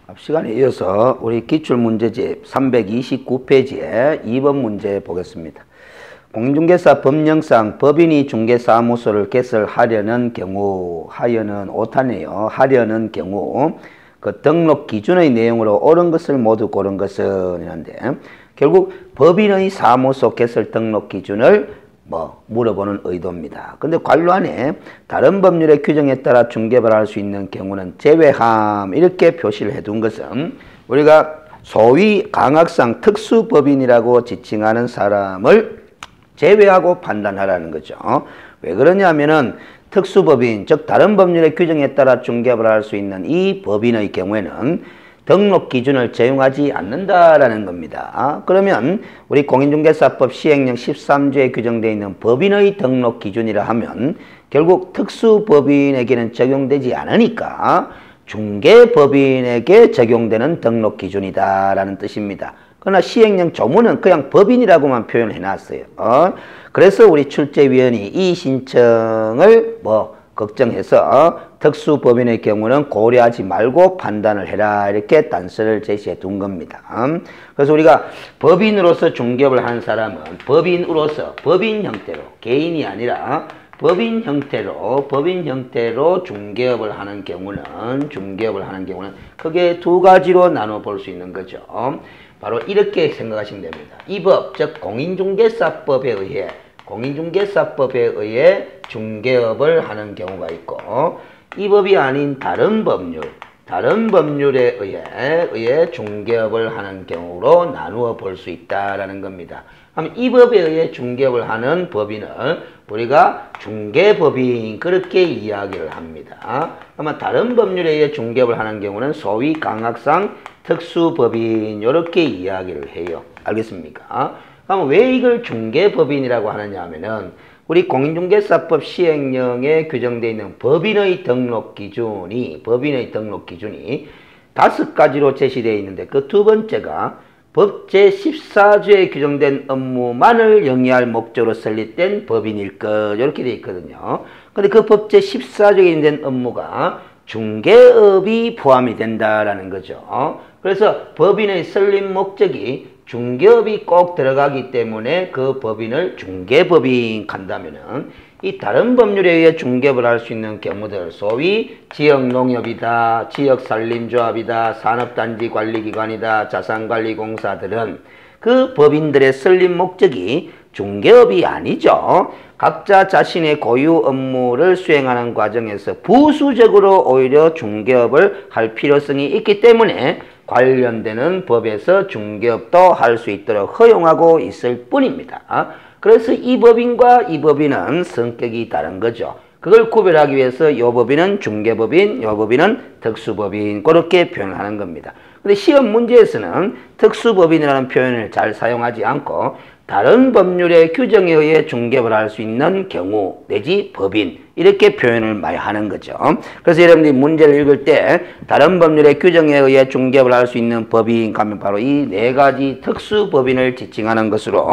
앞 시간에 이어서 우리 기출문제집 329페이지에 2번 문제 보겠습니다. 공인중개사 법령상 법인이 중개사무소를 개설하려는 경우, 하여는 오타네요. 하려는 경우 그 등록 기준의 내용으로 옳은 것을 모두 고른 것은 이런데, 결국 법인의 사무소 개설 등록 기준을 물어보는 의도입니다. 근데 관료안에 다른 법률의 규정에 따라 중개업을 할 수 있는 경우는 제외함 이렇게 표시를 해둔 것은 우리가 소위 강학상 특수법인이라고 지칭하는 사람을 제외하고 판단하라는 거죠. 왜 그러냐면은 특수법인, 즉 다른 법률의 규정에 따라 중개업을 할 수 있는 이 법인의 경우에는 등록 기준을 적용하지 않는다라는 겁니다. 그러면 우리 공인중개사법 시행령 13조에 규정되어 있는 법인의 등록 기준이라 하면 결국 특수법인에게는 적용되지 않으니까 중개법인에게 적용되는 등록 기준이다라는 뜻입니다. 그러나 시행령 조문은 그냥 법인이라고만 표현해 놨어요. 그래서 우리 출제위원이 이 신청을 걱정해서 특수법인의 경우는 고려하지 말고 판단을 해라 이렇게 단서를 제시해 둔 겁니다. 그래서 우리가 법인으로서 중개업을 하는 사람은 법인으로서 법인 형태로, 개인이 아니라 법인 형태로 중개업을 하는 경우는 크게 두 가지로 나눠 볼 수 있는 거죠. 바로 이렇게 생각하시면 됩니다. 이 법, 즉 공인중개사법에 의해 중개업을 하는 경우가 있고, 이 법이 아닌 다른 법률에 의해 중개업을 하는 경우로 나누어 볼 수 있다라는 겁니다. 그럼 이 법에 의해 중개업을 하는 법인을 우리가 중개법인 그렇게 이야기를 합니다. 아마 다른 법률에 의해 중개업을 하는 경우는 소위 강학상 특수법인 이렇게 이야기를 해요. 알겠습니까? 그럼 왜 이걸 중개법인이라고 하느냐 하면은 우리 공인중개사법 시행령에 규정되어 있는 법인의 등록 기준이 5가지로 제시되어 있는데, 그 두 번째가 법 제14조에 규정된 업무만을 영위할 목적으로 설립된 법인일 것 이렇게 되어 있거든요. 근데 그 법 제14조에 규정된 업무가 중개업이 포함이 된다라는 거죠. 그래서 법인의 설립 목적이 중개업이 꼭 들어가기 때문에 그 법인을 중개법인 한다면은 이 다른 법률에 의해 중개업을 할 수 있는 경우들, 소위 지역농협이다, 지역산림조합이다, 산업단지관리기관이다, 자산관리공사들은 그 법인들의 설립 목적이 중개업이 아니죠. 각자 자신의 고유 업무를 수행하는 과정에서 부수적으로 오히려 중개업을 할 필요성이 있기 때문에 관련되는 법에서 중개업도 할 수 있도록 허용하고 있을 뿐입니다. 그래서 이 법인과 이 법인은 성격이 다른 거죠. 그걸 구별하기 위해서 이 법인은 중개법인, 이 법인은 특수법인 그렇게 표현하는 겁니다. 근데 시험 문제에서는 특수법인이라는 표현을 잘 사용하지 않고 다른 법률의 규정에 의해 중개업을 할 수 있는 경우 내지 법인 이렇게 표현을 많이 하는 거죠. 그래서 여러분들이 문제를 읽을 때 다른 법률의 규정에 의해 중개업을 할 수 있는 법인 가면 바로 이 4가지 특수법인을 지칭하는 것으로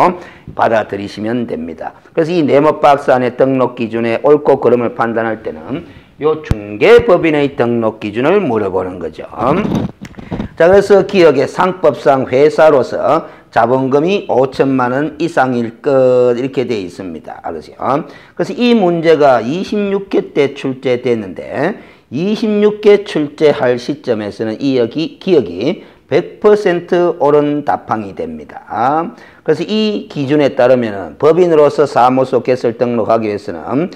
받아들이시면 됩니다. 그래서 이 네모박스 안에 등록 기준의 옳고 그름을 판단할 때는 요 중개법인의 등록 기준을 물어보는 거죠. 자, 그래서 기억에 상법상 회사로서 자본금이 5천만 원 이상일 것 이렇게 되어 있습니다. 알으세요? 그래서 이 문제가 26회 때 출제됐는데 26회 출제할 시점에서는 이 기억이 100% 옳은 답항이 됩니다. 그래서 이 기준에 따르면 법인으로서 사무소 개설 등록하기 위해서는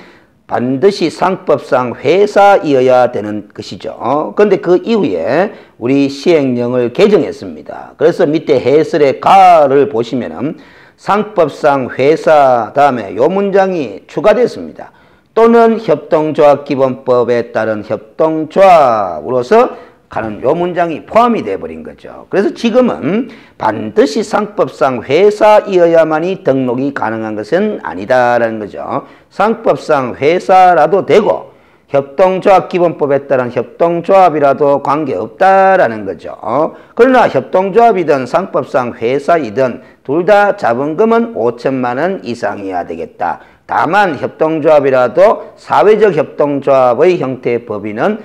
반드시 상법상 회사이어야 되는 것이죠. 그런데 그 이후에 우리 시행령을 개정했습니다. 그래서 밑에 해설의 가를 보시면은 상법상 회사 다음에 요 문장이 추가됐습니다. 또는 협동조합기본법에 따른 협동조합으로서 가는 요 문장이 포함이 되어버린 거죠. 그래서 지금은 반드시 상법상 회사이어야만이 등록이 가능한 것은 아니다라는 거죠. 상법상 회사라도 되고 협동조합기본법에 따른 협동조합이라도 관계없다라는 거죠. 그러나 협동조합이든 상법상 회사이든 둘 다 자본금은 5천만 원 이상이어야 되겠다. 다만 협동조합이라도 사회적 협동조합의 형태의 법인은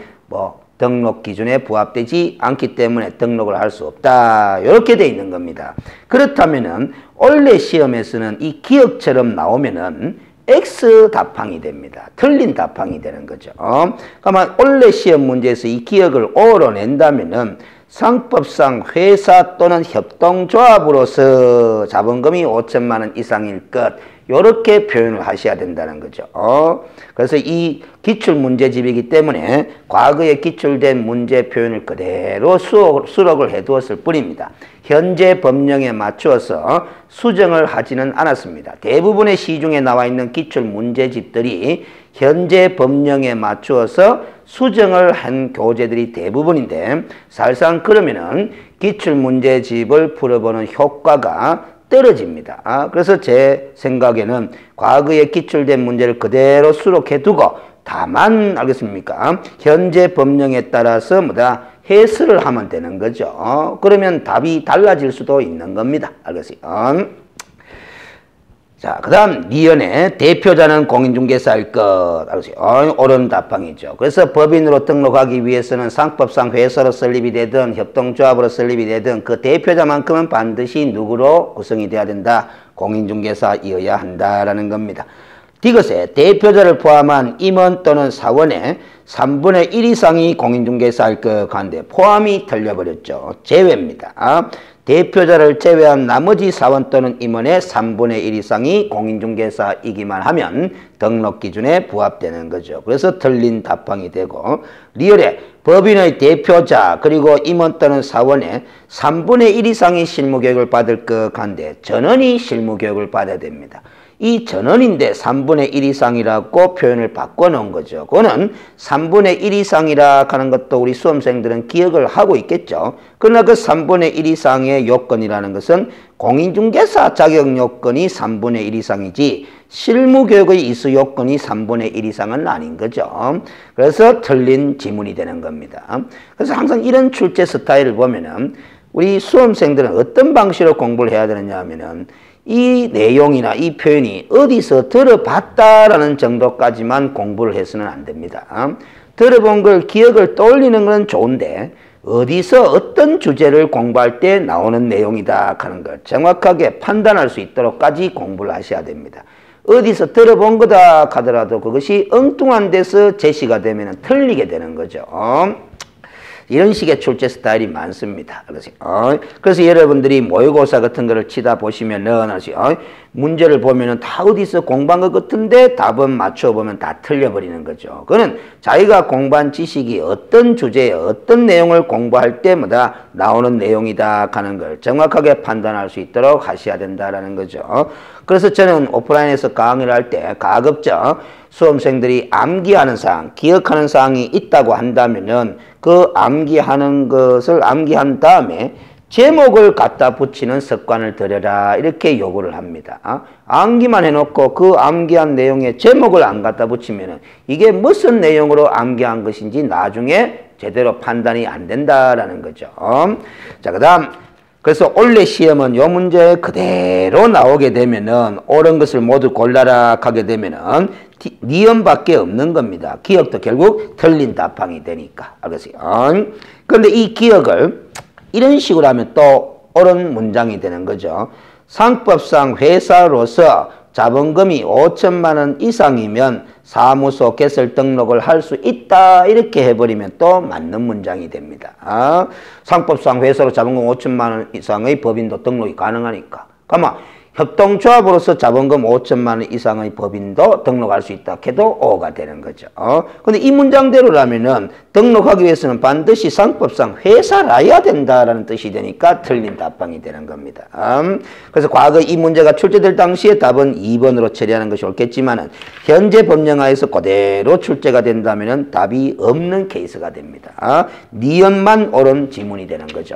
등록 기준에 부합되지 않기 때문에 등록을 할 수 없다. 이렇게 돼 있는 겁니다. 그렇다면은 원래 시험에서는 이 기억처럼 나오면은 X 답항이 됩니다. 틀린 답항이 되는 거죠. 그러면 원래 시험 문제에서 이 기억을 O로 낸다면은 상법상 회사 또는 협동조합으로서 자본금이 5천만 원 이상일 것, 이렇게 표현을 하셔야 된다는 거죠. 그래서 이 기출문제집이기 때문에 과거에 기출된 문제 표현을 그대로 수록을 해두었을 뿐입니다. 현재 법령에 맞추어서 수정을 하지는 않았습니다. 대부분의 시중에 나와 있는 기출문제집들이 현재 법령에 맞추어서 수정을 한 교재들이 대부분인데, 사실상 그러면은 기출문제집을 풀어보는 효과가 떨어집니다. 그래서 제 생각에는 과거에 기출된 문제를 그대로 수록해 두고 다만 알겠습니까? 현재 법령에 따라서 해설을 하면 되는 거죠. 그러면 답이 달라질 수도 있는 겁니다. 알겠어요? 자, 그 다음 니은의 대표자는 공인중개사일 것. 알겠어요? 옳은 답항이죠. 그래서 법인으로 등록하기 위해서는 상법상 회사로 설립이 되든 협동조합으로 설립이 되든 그 대표자만큼은 반드시 누구로 구성이 돼야 된다? 공인중개사이어야 한다라는 겁니다. 이것에 대표자를 포함한 임원 또는 사원의 3분의 1 이상이 공인중개사일 것 한데 포함이 틀려버렸죠. 제외입니다. 대표자를 제외한 나머지 사원 또는 임원의 3분의 1 이상이 공인중개사이기만 하면 등록 기준에 부합되는 거죠. 그래서 틀린 답항이 되고, 리얼에 법인의 대표자 그리고 임원 또는 사원의 3분의 1 이상이 실무교육을 받을 것 한데 전원이 실무교육을 받아야 됩니다. 이 전원인데 3분의 1 이상이라고 표현을 바꿔놓은 거죠. 그거는 3분의 1 이상이라 하는 것도 우리 수험생들은 기억을 하고 있겠죠. 그러나 그 3분의 1 이상의 요건이라는 것은 공인중개사 자격 요건이 3분의 1 이상이지 실무교육의 이수 요건이 3분의 1 이상은 아닌 거죠. 그래서 틀린 지문이 되는 겁니다. 그래서 항상 이런 출제 스타일을 보면은 우리 수험생들은 어떤 방식으로 공부를 해야 되느냐 하면은 이 내용이나 이 표현이 어디서 들어봤다라는 정도까지만 공부를 해서는 안 됩니다. 들어본 걸 기억을 떠올리는 건 좋은데 어디서 어떤 주제를 공부할 때 나오는 내용이다 하는 걸 정확하게 판단할 수 있도록까지 공부를 하셔야 됩니다. 어디서 들어본 거다 하더라도 그것이 엉뚱한 데서 제시가 되면 틀리게 되는 거죠. 이런 식의 출제 스타일이 많습니다. 그래서 여러분들이 모의고사 같은 거를 치다 보시면은 문제를 보면은 다 어디서 공부한 것 같은데 답은 맞춰보면 다 틀려버리는 거죠. 그거는 자기가 공부한 지식이 어떤 주제에 어떤 내용을 공부할 때마다 나오는 내용이다 하는 걸 정확하게 판단할 수 있도록 하셔야 된다라는 거죠. 그래서 저는 오프라인에서 강의를 할 때 가급적 수험생들이 암기하는 사항, 기억하는 사항이 있다고 한다면은 그 암기하는 것을 암기한 다음에 제목을 갖다 붙이는 습관을 들여라 이렇게 요구를 합니다. 암기만 해놓고 그 암기한 내용에 제목을 안 갖다 붙이면은 이게 무슨 내용으로 암기한 것인지 나중에 제대로 판단이 안 된다라는 거죠. 자, 그다음 그래서 원래 시험은 요 문제 그대로 나오게 되면은 옳은 것을 모두 골라라 하게 되면은 니은밖에 없는 겁니다. 기억도 결국 틀린 답항이 되니까. 알겠어요? 그런데 이 기억을 이런 식으로 하면 또 옳은 문장이 되는 거죠. 상법상 회사로서 자본금이 5천만 원 이상이면 사무소 개설 등록을 할 수 있다 이렇게 해버리면 또 맞는 문장이 됩니다. 상법상 회사로 자본금 5천만 원 이상의 법인도 등록이 가능하니까. 그러면 협동조합으로서 자본금 5천만 원 이상의 법인도 등록할 수 있다 해도 O가 되는 거죠. 근데 이 문장대로라면은 등록하기 위해서는 반드시 상법상 회사라야 된다라는 뜻이 되니까 틀린 답방이 되는 겁니다. 그래서 과거 이 문제가 출제될 당시에 답은 2번으로 처리하는 것이 옳겠지만은 현재 법령하에서 그대로 출제가 된다면은 답이 없는 케이스가 됩니다. 니은만 옳은 지문이 되는 거죠.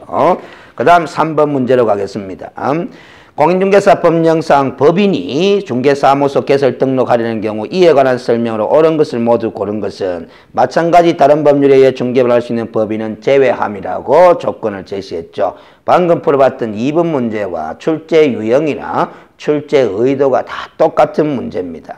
그 다음 3번 문제로 가겠습니다. 공인중개사 법령상 법인이 중개사무소 개설 등록하려는 경우 이에 관한 설명으로 옳은 것을 모두 고른 것은 마찬가지 다른 법률에 의해 중개를 할 수 있는 법인은 제외함이라고 조건을 제시했죠. 방금 풀어봤던 2번 문제와 출제 유형이나 출제 의도가 다 똑같은 문제입니다.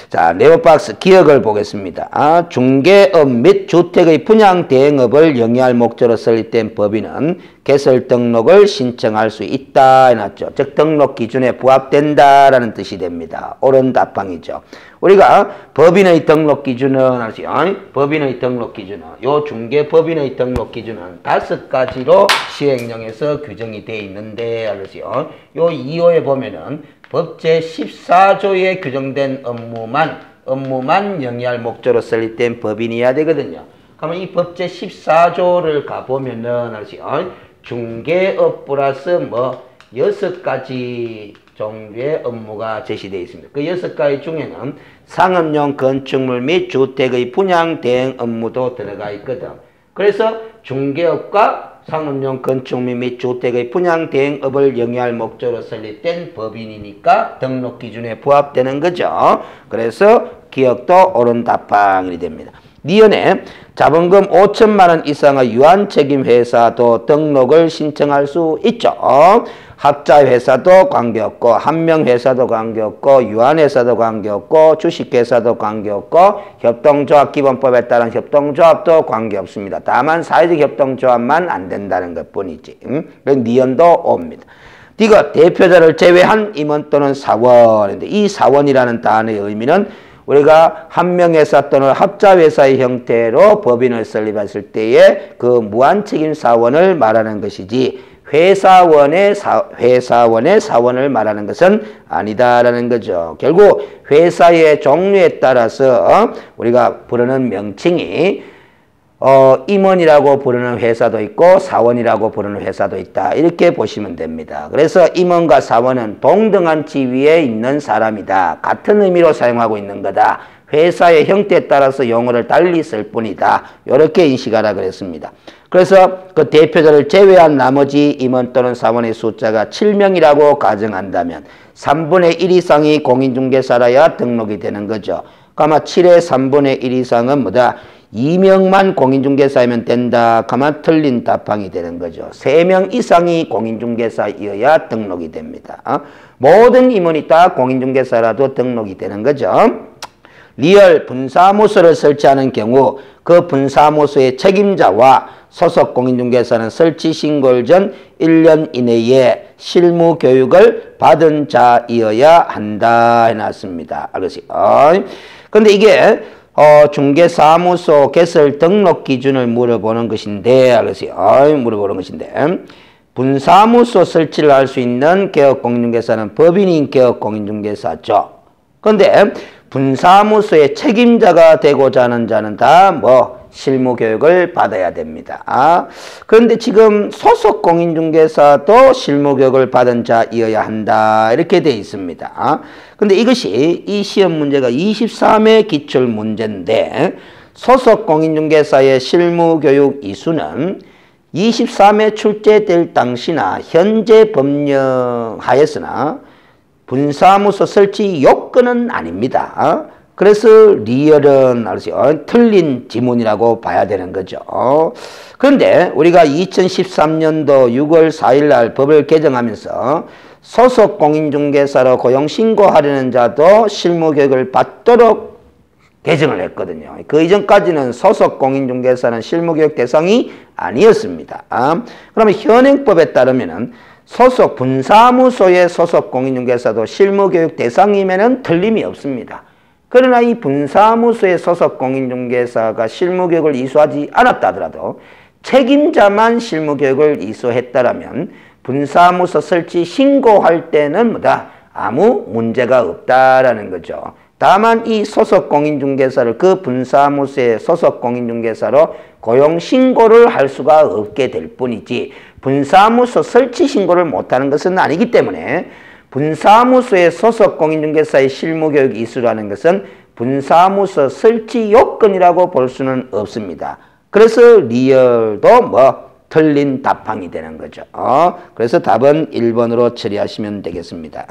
자, 네오박스 기억을 보겠습니다. 중개업 및 주택의 분양 대행업을 영위할 목적으로 설립된 법인은 개설 등록을 신청할 수 있다 해놨죠. 즉 등록 기준에 부합된다라는 뜻이 됩니다. 옳은 답방이죠. 우리가 법인의 등록 기준은 법인의 등록 기준은 요 중개 법인의 등록 기준은 5가지로 시행령에서 규정이 되어 있는데 알았어요. 요 2호에 보면은 법 제14조에 규정된 업무만 영위할 목적으로 설립된 법인이어야 되거든요. 그러면 이 법 제14조를 가보면은 알았어요. 중개업 플러스 6가지 종류의 업무가 제시되어 있습니다. 그 6가지 중에는 상업용 건축물 및 주택의 분양 대행 업무도 들어가 있거든. 그래서 중개업과 상업용 건축물 및 주택의 분양 대행업을 영위할 목적으로 설립된 법인이니까 등록 기준에 부합되는 거죠. 그래서 기억도 옳은 답방이 됩니다. 니은에 자본금 5천만 원 이상의 유한책임 회사도 등록을 신청할 수 있죠. 합자 회사도 관계없고 한명 회사도 관계없고 유한회사도 관계없고 주식회사도 관계없고 협동조합기본법에 따른 협동조합도 관계없습니다. 다만 사회적 협동조합만 안 된다는 것뿐이지. 니은도 옵니다. 이거 대표자를 제외한 임원 또는 사원인데 이 사원이라는 단어의 의미는 우리가 한명회사 또는 합자회사의 형태로 법인을 설립했을 때에 그 무한책임 사원을 말하는 것이지 회사원의 사원을 말하는 것은 아니다라는 거죠. 결국 회사의 종류에 따라서 우리가 부르는 명칭이 임원이라고 부르는 회사도 있고 사원이라고 부르는 회사도 있다. 이렇게 보시면 됩니다. 그래서 임원과 사원은 동등한 지위에 있는 사람이다. 같은 의미로 사용하고 있는 거다. 회사의 형태에 따라서 용어를 달리 쓸 뿐이다. 이렇게 인식하라 그랬습니다. 그래서 그 대표자를 제외한 나머지 임원 또는 사원의 숫자가 7명이라고 가정한다면 3분의 1 이상이 공인중개사라야 등록이 되는 거죠. 아마 7의 3분의 1 이상은 뭐다? 2명만 공인중개사이면 된다. 가만 틀린 답방이 되는 거죠. 3명 이상이 공인중개사이어야 등록이 됩니다. 모든 임원이 다 공인중개사라도 등록이 되는 거죠. 리얼 분사무소를 설치하는 경우 그 분사무소의 책임자와 소속 공인중개사는 설치 신고일 전 1년 이내에 실무 교육을 받은 자이어야 한다 해놨습니다. 알겠어요? 근데 이게 중개사무소 개설 등록 기준을 물어보는 것인데 알겠어요? 물어보는 것인데 분사무소 설치를 할 수 있는 개업공인중개사는 법인인 개업공인중개사죠. 그런데 분사무소의 책임자가 되고자 하는 자는 다 실무교육을 받아야 됩니다. 그런데 지금 소속 공인중개사도 실무교육을 받은 자이어야 한다. 이렇게 되어 있습니다. 그런데 이것이 이 시험 문제가 23회 기출 문제인데 소속 공인중개사의 실무교육 이수는 23회 출제될 당시나 현재 법령 하에서나 분사무소 설치 요건은 아닙니다. 그래서 리얼은 틀린 지문이라고 봐야 되는 거죠. 그런데 우리가 2013년도 6월 4일 날 법을 개정하면서 소속 공인중개사로 고용 신고하려는 자도 실무교육을 받도록 개정을 했거든요. 그 이전까지는 소속 공인중개사는 실무교육 대상이 아니었습니다. 그러면 현행법에 따르면은 소속 분사무소의 소속 공인중개사도 실무교육 대상이면은 틀림이 없습니다. 그러나 이 분사무소의 소속 공인중개사가 실무교육을 이수하지 않았다 하더라도 책임자만 실무교육을 이수했다라면 분사무소 설치 신고할 때는 아무 문제가 없다라는 거죠. 다만 이 소속 공인중개사를 그 분사무소의 소속 공인중개사로 고용 신고를 할 수가 없게 될 뿐이지 분사무소 설치 신고를 못하는 것은 아니기 때문에 분사무소의 소속 공인중개사의 실무교육 이수라는 것은 분사무소 설치 요건이라고 볼 수는 없습니다. 그래서 리얼도 틀린 답항이 되는 거죠. 그래서 답은 1번으로 처리하시면 되겠습니다.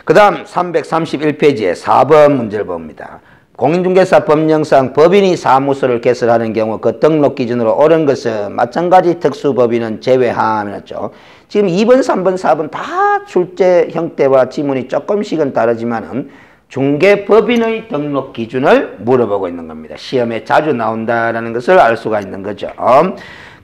그 다음 331페이지에 4번 문제를 봅니다. 공인중개사 법령상 법인이 사무소를 개설하는 경우 그 등록 기준으로 옳은 것은 마찬가지 특수법인은 제외함이었죠. 지금 2번, 3번, 4번 다 출제 형태와 지문이 조금씩은 다르지만은 중개법인의 등록 기준을 물어보고 있는 겁니다. 시험에 자주 나온다라는 것을 알 수가 있는 거죠.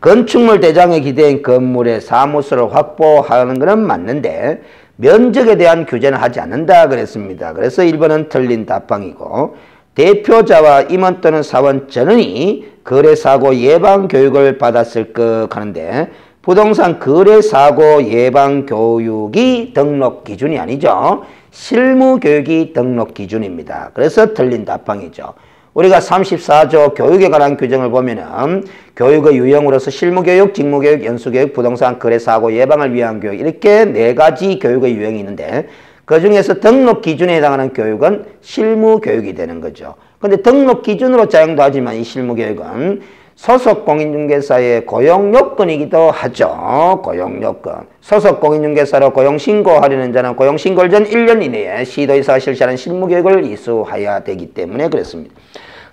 건축물 대장에 기대인 건물의 사무소를 확보하는 것은 맞는데 면적에 대한 규제는 하지 않는다 그랬습니다. 그래서 1번은 틀린 답방이고, 대표자와 임원 또는 사원 전원이 거래사고 예방교육을 받았을 것 하는데 부동산 거래사고 예방교육이 등록 기준이 아니죠. 실무교육이 등록 기준입니다. 그래서 틀린 답방이죠. 우리가 34조 교육에 관한 규정을 보면은 교육의 유형으로서 실무교육, 직무교육, 연수교육, 부동산 거래사고 예방을 위한 교육, 이렇게 4가지 교육의 유형이 있는데 그 중에서 등록 기준에 해당하는 교육은 실무교육이 되는 거죠. 근데 등록 기준으로 작용도 하지만 이 실무교육은 소속 공인중개사의 고용요건이기도 하죠. 고용요건. 소속 공인중개사로 고용신고하려는 자는 고용신고일 전 1년 이내에 시도의사가 실시하는 실무교육을 이수해야 되기 때문에 그렇습니다.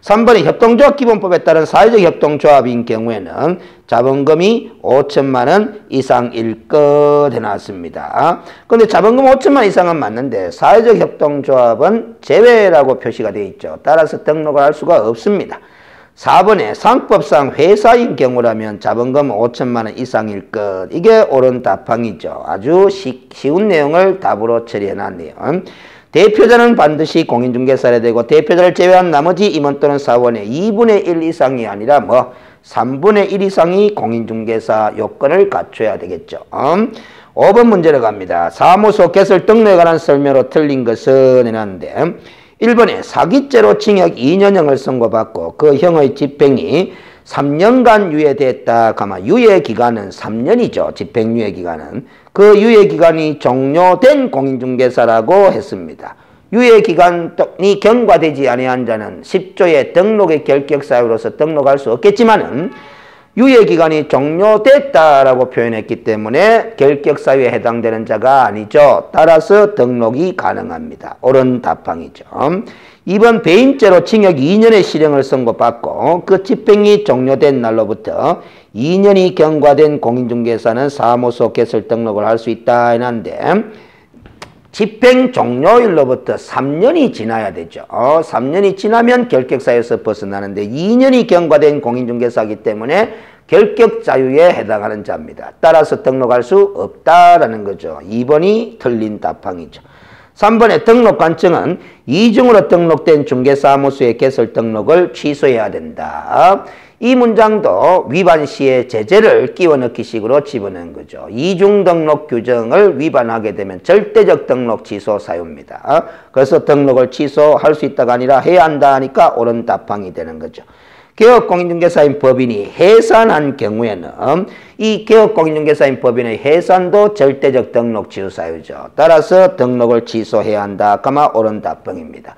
3번의 협동조합 기본법에 따른 사회적 협동조합인 경우에는 자본금이 5천만 원 이상일 것 해놨습니다. 그런데 자본금 5천만 원 이상은 맞는데 사회적 협동조합은 제외라고 표시가 되어 있죠. 따라서 등록을 할 수가 없습니다. 4번에 상법상 회사인 경우라면 자본금 5천만 원 이상일 것. 이게 옳은 답항이죠. 아주 쉬운 내용을 답으로 처리해놨네요. 대표자는 반드시 공인중개사라 되고 대표자를 제외한 나머지 임원 또는 사원의 2분의 1 이상이 아니라 3분의 1 이상이 공인중개사 요건을 갖춰야 되겠죠. 5번 문제로 갑니다. 사무소 개설 등록에 관한 설명으로 틀린 것은 해놨는데 1번에 사기죄로 징역 2년형을 선고받고 그 형의 집행이 3년간 유예됐다. 유예기간은 3년이죠. 집행유예기간은. 그 유예기간이 종료된 공인중개사라고 했습니다. 유예기간이 경과되지 아니한 자는 10조의 등록의 결격사유로서 등록할 수 없겠지만은 유예기간이 종료됐다라고 표현했기 때문에 결격사유에 해당되는 자가 아니죠. 따라서 등록이 가능합니다. 옳은 답항이죠. 2번 배임죄로 징역 2년의 실형을 선고받고 그 집행이 종료된 날로부터 2년이 경과된 공인중개사는 사무소 개설 등록을 할 수 있다 했는데 집행 종료일로부터 3년이 지나야 되죠. 3년이 지나면 결격사유에서 벗어나는데 2년이 경과된 공인중개사이기 때문에 결격자유에 해당하는 자입니다. 따라서 등록할 수 없다라는 거죠. 2번이 틀린 답항이죠. 3번의 등록관청은 이중으로 등록된 중개사무소의 개설 등록을 취소해야 된다. 이 문장도 위반 시에 제재를 끼워 넣기 식으로 집어넣은 거죠. 이중 등록 규정을 위반하게 되면 절대적 등록 취소 사유입니다. 그래서 등록을 취소할 수 있다가 아니라 해야 한다 하니까 옳은 답항이 되는 거죠. 개업공인중개사인 법인이 해산한 경우에는 이 개업공인중개사인 법인의 해산도 절대적 등록 취소 사유죠. 따라서 등록을 취소해야 한다. 옳은 답변입니다.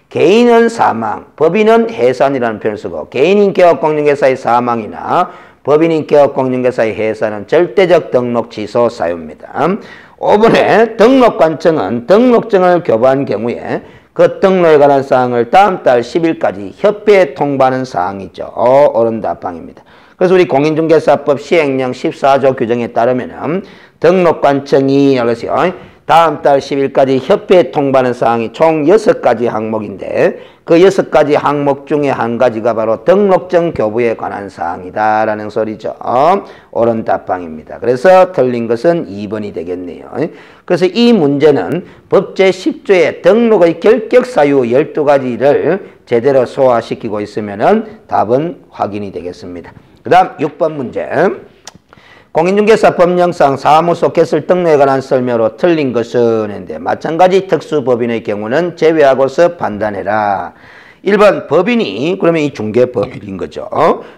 개인은 사망, 법인은 해산이라는 표현을 쓰고 개인인 개업공인중개사의 사망이나 법인인 개업공인중개사의 해산은 절대적 등록 취소 사유입니다. 5번에 등록관청은 등록증을 교부한 경우에 그 등록에 관한 사항을 다음 달 10일까지 협회에 통보하는 사항이죠. 옳은 답항입니다. 그래서 우리 공인중개사법 시행령 14조 규정에 따르면 등록관청이 다음 달 10일까지 협회에 통보하는 사항이 총 6가지 항목인데 그 6가지 항목 중에 한 가지가 바로 등록증 교부에 관한 사항이다라는 소리죠. 옳은 답항입니다. 그래서 틀린 것은 2번이 되겠네요. 그래서 이 문제는 법 제10조의 등록의 결격사유 12가지를 제대로 소화시키고 있으면 답은 확인이 되겠습니다. 그 다음 6번 문제. 공인중개사 법령상 사무소 개설 등록에 관한 설명으로 틀린 것은 했는데 마찬가지 특수법인의 경우는 제외하고서 판단해라. 1번 법인이 그러면 이 중개법인인 거죠.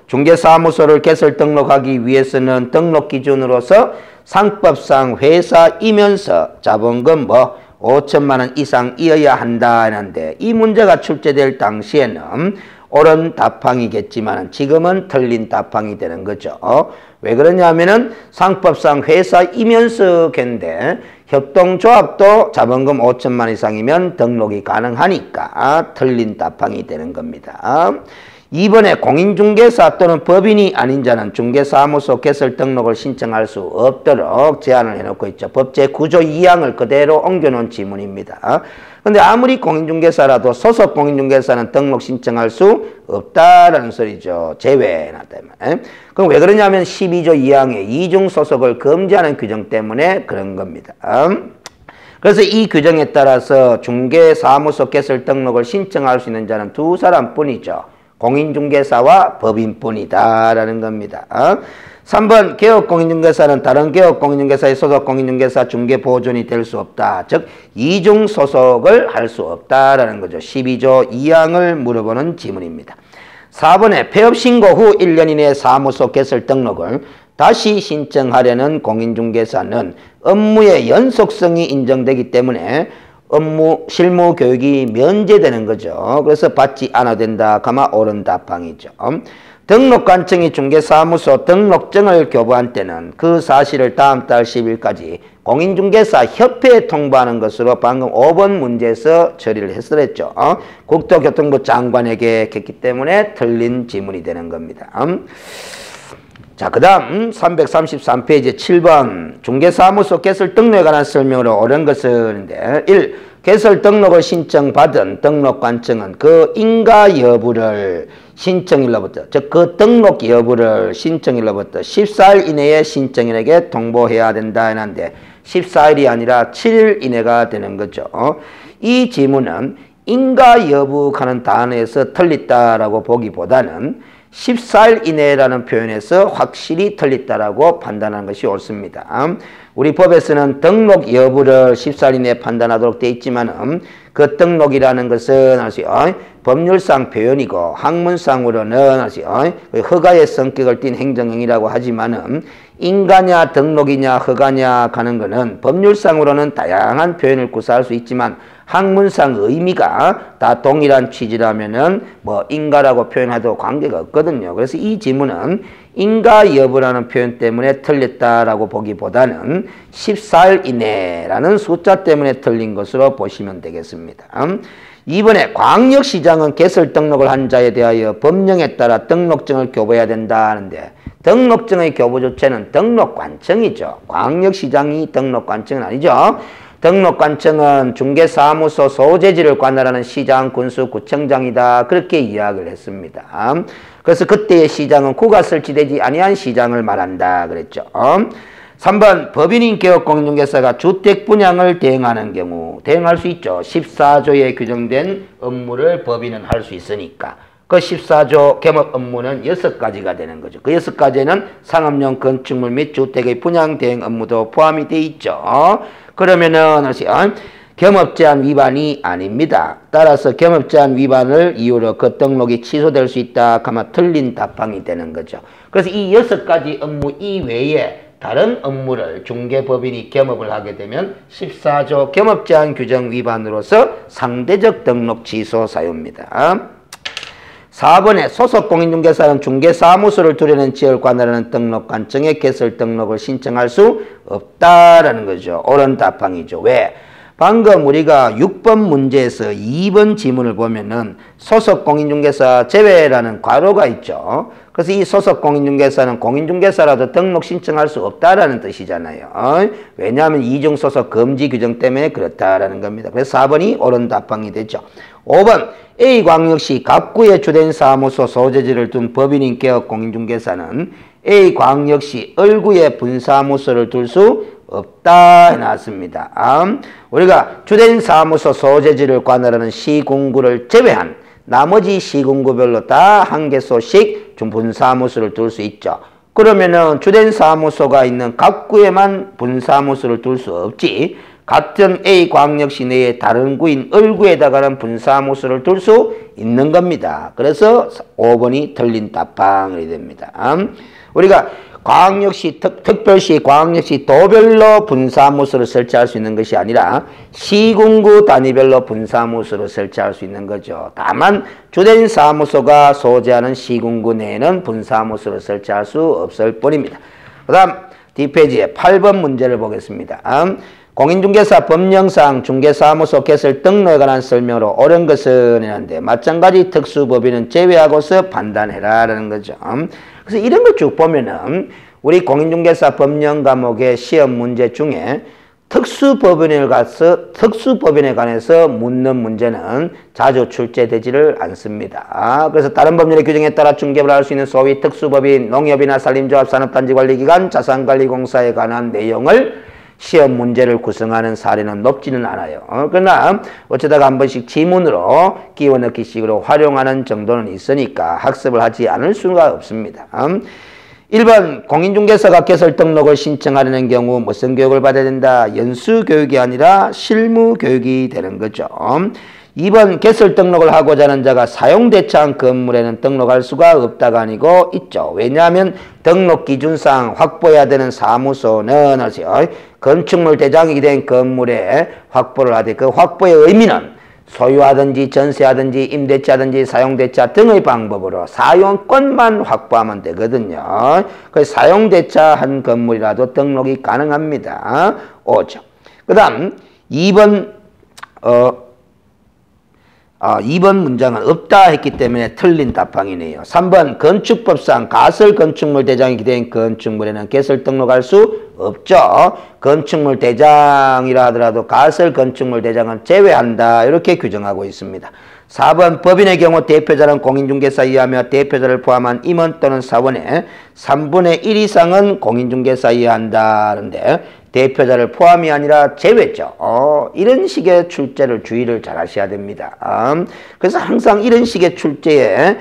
중개사무소를 개설 등록하기 위해서는 등록 기준으로서 상법상 회사이면서 자본금 5천만 원 이상이어야 한다 하는데 이 문제가 출제될 당시에는 옳은 답항이겠지만 지금은 틀린 답항이 되는 거죠. 왜 그러냐면은 상법상 회사이면서인데 협동조합도 자본금 5천만 원 이상이면 등록이 가능하니까 틀린 답항이 되는 겁니다. 2번에 공인중개사 또는 법인이 아닌 자는 중개사무소 개설 등록을 신청할 수 없도록 제한을 해놓고 있죠. 법제 구조 2항을 그대로 옮겨놓은 지문입니다. 근데 아무리 공인중개사라도 소속 공인중개사는 등록 신청할 수 없다라는 소리죠. 제외해놨다. 그럼 왜 그러냐면 12조 2항에 이중소속을 금지하는 규정 때문에 그런 겁니다. 그래서 이 규정에 따라서 중개사무소 개설 등록을 신청할 수 있는 자는 두 사람뿐이죠. 공인중개사와 법인뿐이다라는 겁니다. 3번 개업공인중개사는 다른 개업공인중개사의 소속 공인중개사 중개보존이 될 수 없다. 즉 이중소속을 할 수 없다라는 거죠. 12조 2항을 물어보는 지문입니다. 4번에 폐업신고 후 1년 이내에 사무소 개설 등록을 다시 신청하려는 공인중개사는 업무의 연속성이 인정되기 때문에 실무 교육이 면제되는 거죠. 그래서 받지 않아도 된다. 가마 옳은 답항이죠. 등록관청이 중개사무소 등록증을 교부한 때는 그 사실을 다음 달 10일까지 공인중개사 협회에 통보하는 것으로 방금 5번 문제에서 처리를 했었죠. 국토교통부 장관에게 했기 때문에 틀린 지문이 되는 겁니다. 자, 그 다음 333페이지 7번 중개사무소 개설 등록에 관한 설명으로 옳은 것은 1. 개설 등록을 신청받은 등록관청은 그 인가 여부를 신청일로부터 즉 그 등록 여부를 신청일로부터 14일 이내에 신청인에게 통보해야 된다 했는데 14일이 아니라 7일 이내가 되는 거죠. 이 지문은 인가 여부 하는 단어에서 틀렸다라고 보기보다는 14일 이내라는 표현에서 확실히 틀렸다라고 판단하는 것이 옳습니다. 우리 법에서는 등록 여부를 14일 이내에 판단하도록 되어 있지만 그 등록이라는 것은 법률상 표현이고 학문상으로는 허가의 성격을 띤 행정행위라고 하지만 인가냐 등록이냐 허가냐 하는 것은 법률상으로는 다양한 표현을 구사할 수 있지만 학문상 의미가 다 동일한 취지라면은 인가라고 표현해도 관계가 없거든요. 그래서 이 지문은 인가 여부라는 표현 때문에 틀렸다라고 보기보다는 14일 이내라는 숫자 때문에 틀린 것으로 보시면 되겠습니다. 2번에 광역시장은 개설 등록을 한 자에 대하여 법령에 따라 등록증을 교부해야 된다 하는데 등록증의 교부 주체는 등록관청이죠. 광역시장이 등록관청은 아니죠. 등록관청은 중개사무소 소재지를 관할하는 시장, 군수, 구청장이다. 그렇게 이야기를 했습니다. 그래서 그때의 시장은 구가 설치되지 아니한 시장을 말한다 그랬죠. 3번 법인인 개업공인중개사가 주택 분양을 대행하는 경우 대행할 수 있죠. 14조에 규정된 업무를 법인은 할 수 있으니까. 그 14조 개업 업무는 6가지가 되는 거죠. 그 6가지에는 상업용 건축물 및 주택의 분양 대행 업무도 포함이 되어 있죠. 그러면은 겸업제한 위반이 아닙니다. 따라서 겸업제한 위반을 이유로 그 등록이 취소될 수 있다 하면 틀린 답항이 되는 거죠. 그래서 이 6가지 업무 이외에 다른 업무를 중개법인이 겸업을 하게 되면 14조 겸업제한 규정 위반으로서 상대적 등록 취소 사유입니다. 4번에 소속 공인중개사는 중개사무소를 두려는 지역을 관할하는 등록관청에 개설 등록을 신청할 수 없다라는 거죠. 옳은 답항이죠. 왜? 방금 우리가 6번 문제에서 2번 지문을 보면은 소속 공인중개사 제외라는 괄호가 있죠. 그래서 이 소속 공인중개사는 공인중개사라도 등록 신청할 수 없다라는 뜻이잖아요. 왜냐하면 이중소속 금지 규정 때문에 그렇다라는 겁니다. 그래서 4번이 옳은 답항이 되죠. 5번 A광역시 갑구에 주된 사무소 소재지를 둔 법인인 개업 공인중개사는 A광역시 을구에 분사무소를 둘 수 없다 해놨습니다. 우리가 주된 사무소 소재지를 관할하는 시군구를 제외한 나머지 시군구별로 다 한 개소씩 분사무소를 둘 수 있죠. 그러면은 주된 사무소가 있는 갑구에만 분사무소를 둘 수 없지 같은 A광역시 내에 다른 구인 을구에다가는 분사무소를 둘 수 있는 겁니다. 그래서 5번이 틀린 답항이 됩니다. 우리가 광역시, 특별시, 광역시 도별로 분사무소를 설치할 수 있는 것이 아니라 시군구 단위별로 분사무소를 설치할 수 있는 거죠. 다만 주된 사무소가 소재하는 시군구 내에는 분사무소를 설치할 수 없을 뿐입니다. 그 다음 뒷페이지에 8번 문제를 보겠습니다. 공인중개사 법령상 중개사무소 개설 등록에 관한 설명으로 옳은 것은 이런데 마찬가지 특수법인은 제외하고서 판단해라 라는 거죠. 그래서 이런 거 쭉 보면은 우리 공인중개사 법령 과목의 시험 문제 중에 특수법인에 관해서 묻는 문제는 자주 출제되지를 않습니다. 그래서 다른 법률의 규정에 따라 중개업을 할 수 있는 소위 특수법인, 농협이나 산림조합, 산업단지관리기관, 자산관리공사에 관한 내용을 시험 문제를 구성하는 사례는 높지는 않아요. 그러나 어쩌다가 한 번씩 지문으로 끼워 넣기 식으로 활용하는 정도는 있으니까 학습을 하지 않을 수가 없습니다. 1번 공인중개사가 개설 등록을 신청하려는 경우 무슨 교육을 받아야 된다? 연수교육이 아니라 실무교육이 되는 거죠. 2번 개설 등록을 하고자 하는 자가 사용대차한 건물에는 등록할 수가 없다가 아니고 있죠. 왜냐하면 등록기준상 확보해야 되는 사무소는 건축물 대장이 된 건물에 확보를 하되 그 확보의 의미는 소유하든지 전세하든지 임대차든지 사용대차 등의 방법으로 사용권만 확보하면 되거든요. 그래서 사용대차한 건물이라도 등록이 가능합니다. 5죠. 그 다음 2번 2번 문장은 없다 했기 때문에 틀린 답항이네요. 3번 건축법상 가설 건축물 대장이 된 건축물에는 개설 등록할 수 없죠. 건축물 대장이라 하더라도 가설 건축물 대장은 제외한다. 이렇게 규정하고 있습니다. 4번 법인의 경우 대표자는 공인중개사에 의하며 대표자를 포함한 임원 또는 사원의 3분의 1 이상은 공인중개사에 의한다는데 대표자를 포함이 아니라 제외죠. 이런 식의 출제를 주의를 잘 하셔야 됩니다. 그래서 항상 이런 식의 출제에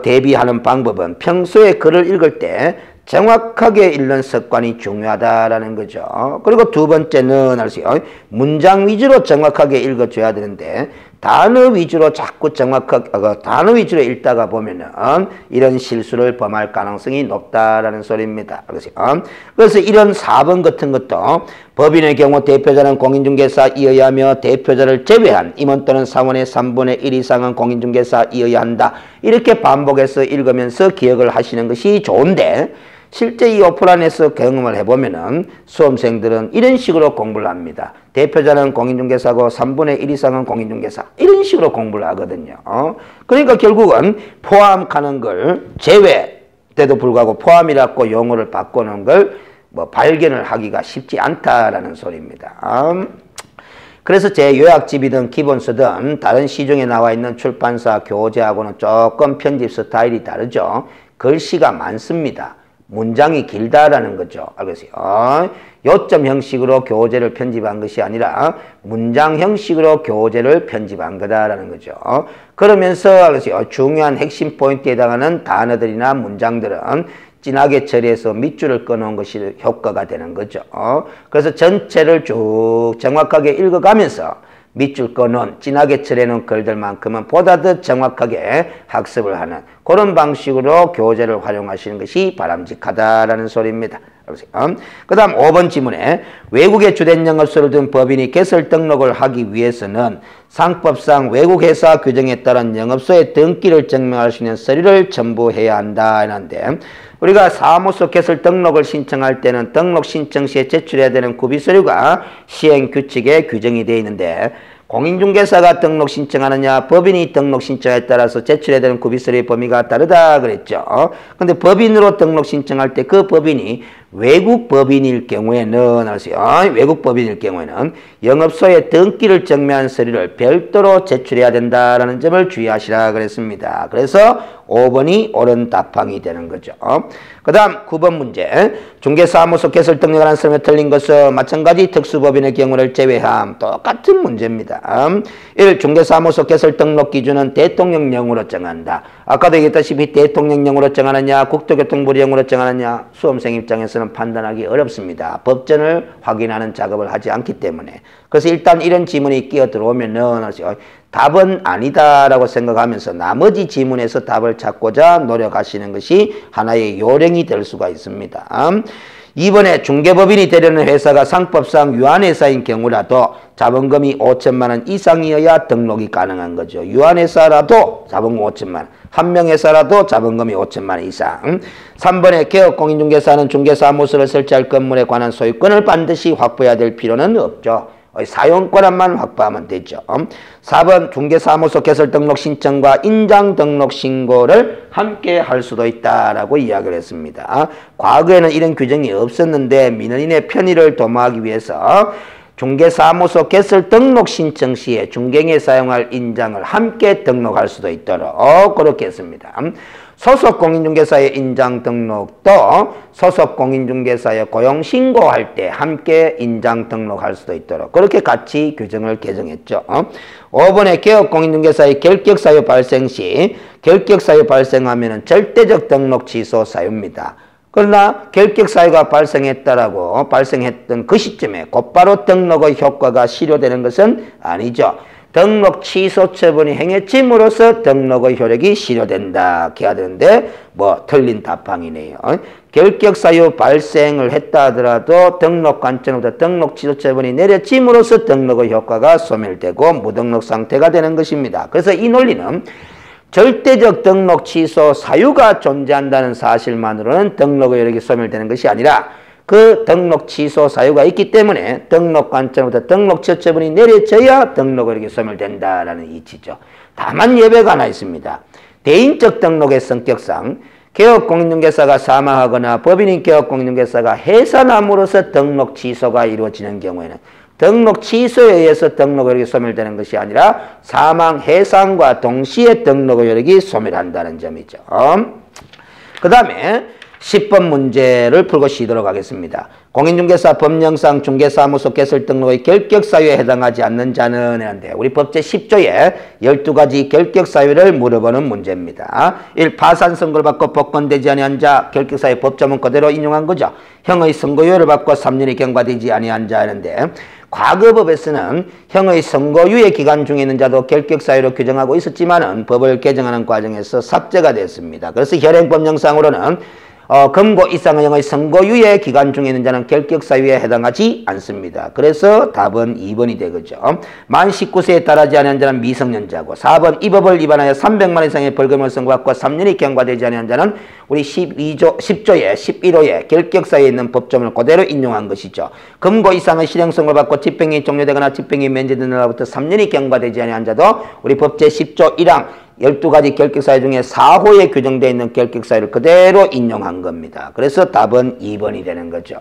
대비하는 방법은 평소에 글을 읽을 때 정확하게 읽는 습관이 중요하다라는 거죠. 그리고 두 번째는 문장 위주로 정확하게 읽어줘야 되는데 단어 위주로 자꾸 정확하게 단어 위주로 읽다가 보면은 이런 실수를 범할 가능성이 높다라는 소리입니다. 그래서 이런 4번 같은 것도 법인의 경우 대표자는 공인중개사에 의하며 대표자를 제외한 임원 또는 사원의 3분의 1 이상은 공인중개사에 의해야 한다. 이렇게 반복해서 읽으면서 기억을 하시는 것이 좋은데 실제 이 오프라인에서 경험을 해보면은 수험생들은 이런 식으로 공부를 합니다. 대표자는 공인중개사고 3분의 1 이상은 공인중개사. 이런 식으로 공부를 하거든요. 그러니까 결국은 포함하는 걸 제외 때도 불구하고 포함이라고 용어를 바꾸는 걸 발견을 하기가 쉽지 않다라는 소리입니다. 그래서 제 요약집이든 기본서든 다른 시중에 나와 있는 출판사 교재하고는 조금 편집 스타일이 다르죠. 글씨가 많습니다. 문장이 길다라는 거죠. 알겠어요? 요점 형식으로 교재를 편집한 것이 아니라 문장 형식으로 교재를 편집한 거다라는 거죠. 그러면서 알겠어요? 중요한 핵심 포인트에 해당하는 단어들이나 문장들은 진하게 처리해서 밑줄을 끊어온 것이 효과가 되는 거죠. 그래서 전체를 쭉 정확하게 읽어가면서 밑줄 끊은 진하게 처리해놓은 글들만큼은 보다 더 정확하게 학습을 하는 그런 방식으로 교재를 활용하시는 것이 바람직하다라는 소리입니다. 그 다음 5번 지문에 외국에 주된 영업소를 둔 법인이 개설 등록을 하기 위해서는 상법상 외국회사 규정에 따른 영업소의 등기를 증명할 수 있는 서류를 첨부해야 한다 하는데 우리가 사무소 개설 등록을 신청할 때는 등록 신청 시에 제출해야 되는 구비서류가 시행규칙에 규정이 되어 있는데 공인중개사가 등록 신청하느냐 법인이 등록 신청에 따라서 제출해야 되는 구비서류의 범위가 다르다 그랬죠. 근데 법인으로 등록 신청할 때 그 법인이 외국 법인일 경우에는 외국 법인일 경우에는 영업소의 등기를 증명한 서류를 별도로 제출해야 된다라는 점을 주의하시라 그랬습니다. 그래서 5번이 옳은 답항이 되는 거죠. 그 다음 9번 문제 중개사무소 개설 등록에 관한 설명이 틀린 것은 마찬가지 특수법인의 경우를 제외함. 똑같은 문제입니다. 1. 중개사무소 개설 등록 기준은 대통령령으로 정한다. 아까도 얘기했다시피 대통령령으로 정하느냐 국토교통부령으로 정하느냐 수험생 입장에서는 판단하기 어렵습니다. 법전을 확인하는 작업을 하지 않기 때문에. 그래서 일단 이런 지문이 끼어 들어오면은 답은 아니다라고 생각하면서 나머지 지문에서 답을 찾고자 노력하시는 것이 하나의 요령이 될 수가 있습니다. 이번에 중개법인이 되려는 회사가 상법상 유한회사인 경우라도 자본금이 5천만 원 이상이어야 등록이 가능한 거죠. 유한회사라도 자본금 5천만 원, 한명회사라도 자본금이 5천만 원 이상. 3번에 개업공인중개사는 중개사무소를 설치할 건물에 관한 소유권을 반드시 확보해야 될 필요는 없죠. 사용권만 확보하면 되죠. 4번 중개사무소 개설 등록 신청과 인장 등록 신고를 함께 할 수도 있다라고 이야기를 했습니다. 과거에는 이런 규정이 없었는데 민원인의 편의를 도모하기 위해서 중개사무소 개설 등록 신청 시에 중개인이 사용할 인장을 함께 등록할 수도 있도록 그렇게 했습니다. 소속 공인중개사의 인장 등록도 소속 공인중개사의 고용 신고할 때 함께 인장 등록할 수도 있도록 그렇게 같이 규정을 개정했죠. 5번에 개업 공인중개사의 결격 사유 발생 시 결격 사유 발생하면은 절대적 등록 취소 사유입니다. 그러나 결격 사유가 발생했던 그 시점에 곧바로 등록의 효과가 실효되는 것은 아니죠. 등록 취소 처분이 행해짐으로써 등록의 효력이 실효된다. 해야 되는데 뭐 틀린 답항이네요. 결격 사유 발생을 했다 하더라도 등록 관점부터 등록 취소 처분이 내려짐으로써 등록의 효과가 소멸되고 무등록 상태가 되는 것입니다. 그래서 이 논리는 절대적 등록 취소 사유가 존재한다는 사실만으로는 등록의 효력이 소멸되는 것이 아니라 그 등록 취소 사유가 있기 때문에 등록 관점부터 등록 취소 처분이 내려져야 등록 효력이 소멸된다라는 이치죠. 다만 예외가 하나 있습니다. 대인적 등록의 성격상 개업공인중개사가 사망하거나 법인인 개업공인중개사가 해산함으로써 등록 취소가 이루어지는 경우에는 등록 취소에 의해서 등록 효력이 소멸되는 것이 아니라 사망, 해산과 동시에 등록 효력이 소멸한다는 점이죠. 그 다음에 10번 문제를 풀고 쉬도록 하겠습니다. 공인중개사 법령상 중개사무소 개설 등록의 결격사유에 해당하지 않는 자는 하는데 우리 법제 10조에 12가지 결격사유를 물어보는 문제입니다. 1. 파산 선고를 받고 복권되지 아니한 자 결격사유 법조문 그대로 인용한 거죠. 형의 선고유예를 받고 3년이 경과되지 아니한 자 하는데 과거법에서는 형의 선고유예 기간 중에 있는 자도 결격사유로 규정하고 있었지만은 법을 개정하는 과정에서 삭제가 됐습니다. 그래서 현행법령상으로는 금고 이상의 형의 선고유예 기간 중에 있는 자는 결격사유에 해당하지 않습니다. 그래서 답은 2번이 되겠죠. 만 19세에 달하지 않은 자는 미성년자고 4번 이 법을 위반하여 300만 이상의 벌금을 선고받고 3년이 경과되지 않은 자는 우리 10조에 11호에 결격사유에 있는 법조문을 그대로 인용한 것이죠. 금고 이상의 실형선고를 받고 집행이 종료되거나 집행이 면제된 날부터 3년이 경과되지 않은 자도 우리 법제 10조 1항 12가지 결격사유 중에 4호에 규정되어 있는 결격사유를 그대로 인용한 겁니다. 그래서 답은 2번이 되는 거죠.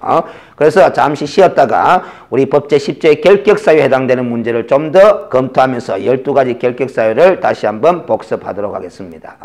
그래서 잠시 쉬었다가 우리 법제 10조의 결격사유에 해당되는 문제를 좀 더 검토하면서 12가지 결격사유를 다시 한번 복습하도록 하겠습니다.